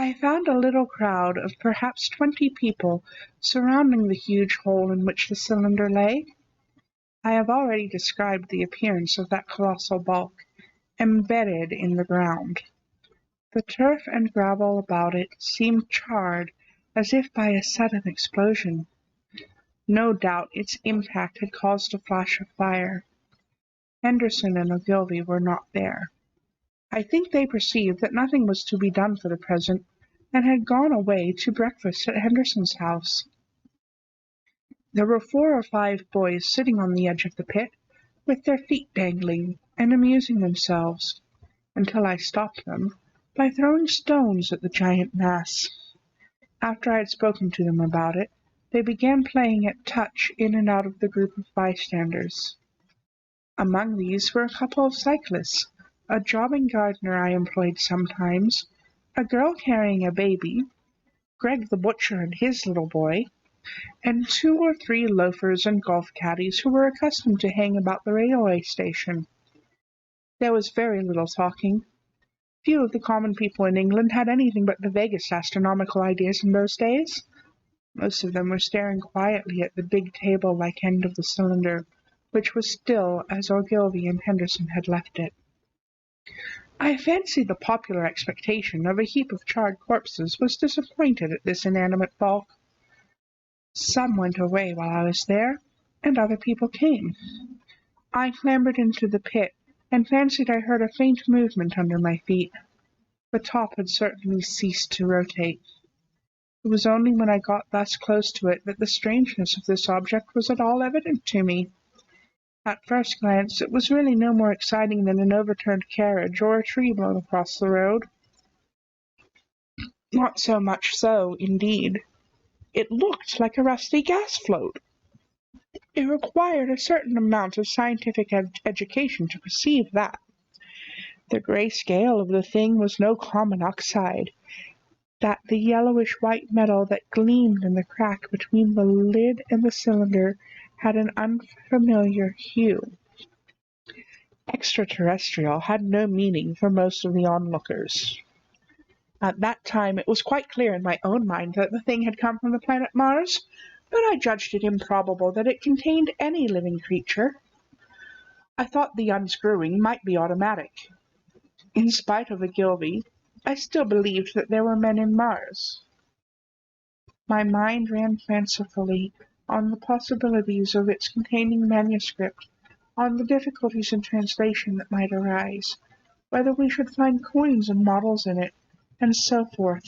I found a little crowd of perhaps 20 people surrounding the huge hole in which the cylinder lay. I have already described the appearance of that colossal bulk, embedded in the ground. The turf and gravel about it seemed charred as if by a sudden explosion. No doubt its impact had caused a flash of fire. Henderson and Ogilvy were not there. I think they perceived that nothing was to be done for the present, and had gone away to breakfast at Henderson's house. There were 4 or 5 boys sitting on the edge of the pit, with their feet dangling, and amusing themselves, until I stopped them by throwing stones at the giant mass. After I had spoken to them about it, they began playing at touch in and out of the group of bystanders. Among these were a couple of cyclists, a jobbing gardener I employed sometimes, a girl carrying a baby, Greg the butcher and his little boy, and 2 or 3 loafers and golf caddies who were accustomed to hang about the railway station. There was very little talking. Few of the common people in England had anything but the vaguest astronomical ideas in those days. Most of them were staring quietly at the big table-like end of the cylinder, which was still as Ogilvy and Henderson had left it. I fancy the popular expectation of a heap of charred corpses was disappointed at this inanimate bulk. Some went away while I was there, and other people came. I clambered into the pit, and fancied I heard a faint movement under my feet. The top had certainly ceased to rotate. It was only when I got thus close to it that the strangeness of this object was at all evident to me. At first glance it was really no more exciting than an overturned carriage or a tree blown across the road. Not so much so, indeed. It looked like a rusty gas float. It required a certain amount of scientific education to perceive that. The grey scale of the thing was no common oxide, that the yellowish-white metal that gleamed in the crack between the lid and the cylinder had an unfamiliar hue. Extraterrestrial had no meaning for most of the onlookers. At that time it was quite clear in my own mind that the thing had come from the planet Mars, but I judged it improbable that it contained any living creature. I thought the unscrewing might be automatic. In spite of Ogilvy, I still believed that there were men in Mars. My mind ran fancifully on the possibilities of its containing manuscript, on the difficulties in translation that might arise, whether we should find coins and models in it, and so forth.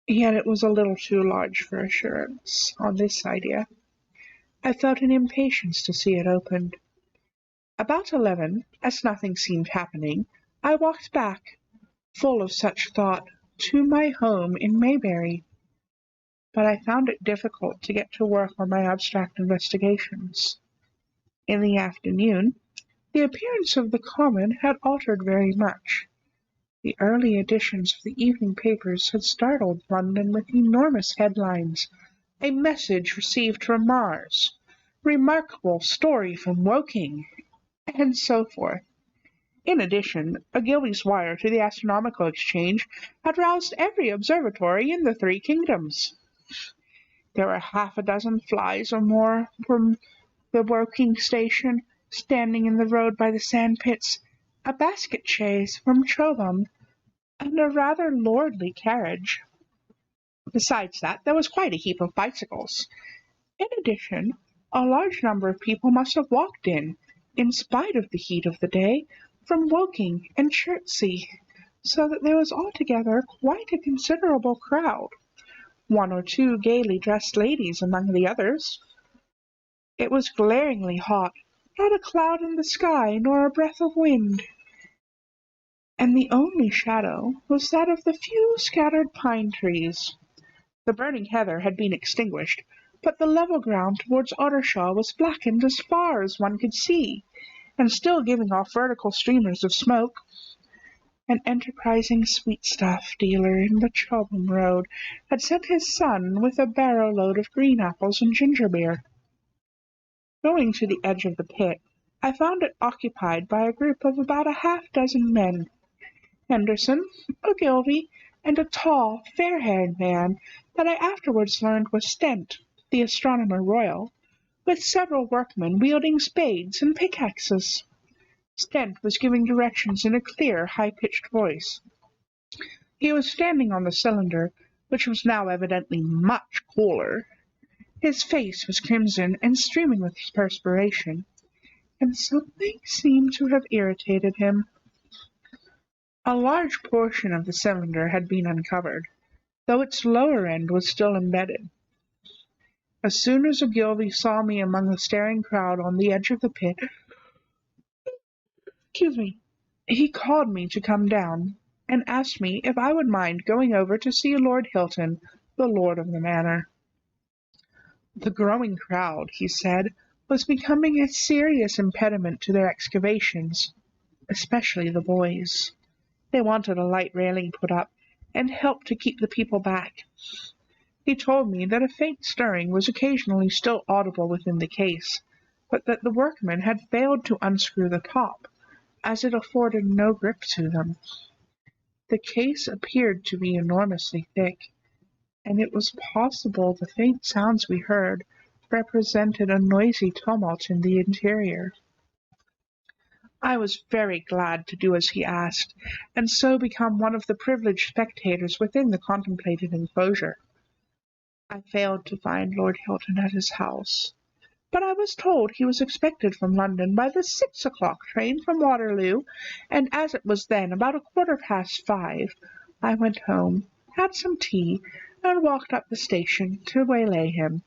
Yet it was a little too large for assurance on this idea. I felt an impatience to see it opened. About 11, as nothing seemed happening, I walked back, full of such thought, to my home in Maybury. But I found it difficult to get to work on my abstract investigations. In the afternoon, the appearance of the common had altered very much. The early editions of the evening papers had startled London with enormous headlines. A message received from Mars. Remarkable story from Woking. And so forth. In addition, Ogilvy's wire to the Astronomical Exchange had roused every observatory in the 3 kingdoms. There were half a dozen flies or more from the Woking station, standing in the road by the sandpits, a basket chaise from Chobham, and a rather lordly carriage. Besides that, there was quite a heap of bicycles. In addition, a large number of people must have walked in spite of the heat of the day, from Woking and Chertsey, so that there was altogether quite a considerable crowd, 1 or 2 gaily dressed ladies among the others. It was glaringly hot, not a cloud in the sky, nor a breath of wind, and the only shadow was that of the few scattered pine trees. The burning heather had been extinguished, but the level ground towards Ottershaw was blackened as far as one could see, and still giving off vertical streamers of smoke. An enterprising sweetstuff dealer in the Chobham Road had sent his son with a barrow-load of green apples and ginger beer. Going to the edge of the pit, I found it occupied by a group of about a half-dozen men. Henderson, Ogilvy, and a tall, fair-haired man that I afterwards learned was Stent, the Astronomer Royal, with several workmen wielding spades and pickaxes. Stent was giving directions in a clear, high-pitched voice. He was standing on the cylinder, which was now evidently much cooler. His face was crimson and streaming with perspiration, and something seemed to have irritated him. A large portion of the cylinder had been uncovered, though its lower end was still embedded. As soon as Ogilvy saw me among the staring crowd on the edge of the pit, he called me to come down, and asked me if I would mind going over to see Lord Hilton, the lord of the manor. The growing crowd, he said, was becoming a serious impediment to their excavations, especially the boys. They wanted a light railing put up, and help to keep the people back. He told me that a faint stirring was occasionally still audible within the case, but that the workmen had failed to unscrew the top, as it afforded no grip to them. The case appeared to be enormously thick, and it was possible the faint sounds we heard represented a noisy tumult in the interior. I was very glad to do as he asked, and so become one of the privileged spectators within the contemplated enclosure. I failed to find Lord Hilton at his house, but I was told he was expected from London by the 6 o'clock train from Waterloo, and as it was then about 5:15, I went home, had some tea, and walked up the station to waylay him.